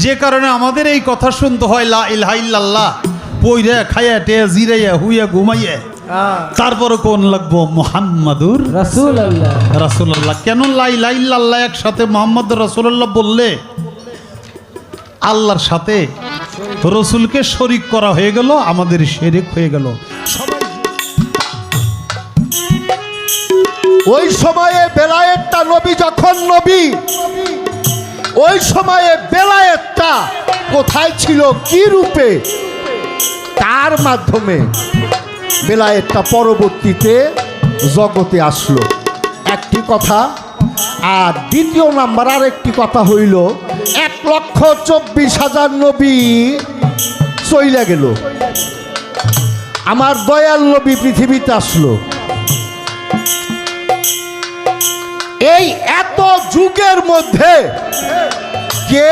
যে কারণে আমাদের এই কথা শুনতে হয় লা ইলাহা ইল্লাল্লাহ, পইরা খাইয়া টে জিরাইয়া হুইয়া ঘুমাইয়া তারপরে কোন লাগবো মুহাম্মাদুর রাসূলুল্লাহ। রাসূলুল্লাহ। কেন লা ইলাহা ইল্লাল্লাহ একসাথে মুহাম্মাদুর রাসূলুল্লাহ বললে আল্লাহর সাথে রসুলকে শরীক করা হয়ে গেল, আমাদের শিরক হয়ে গেল। ওই সময়ে বেলায়েতটা নবী যখন নবী, ওই সময়ে বেলায়েতটা কোথায় ছিল, কি রূপে, তার মাধ্যমে বেলায়েতটা পরবর্তীতে জগতে আসলো, একটি কথা। আর দ্বিতীয় নাম্বার আরেকটি কথা হইল 1,24,000 নবী চইলা গেল, আমার দয়াল নবী পৃথিবীতে আসলো। এই এত যুগের মধ্যে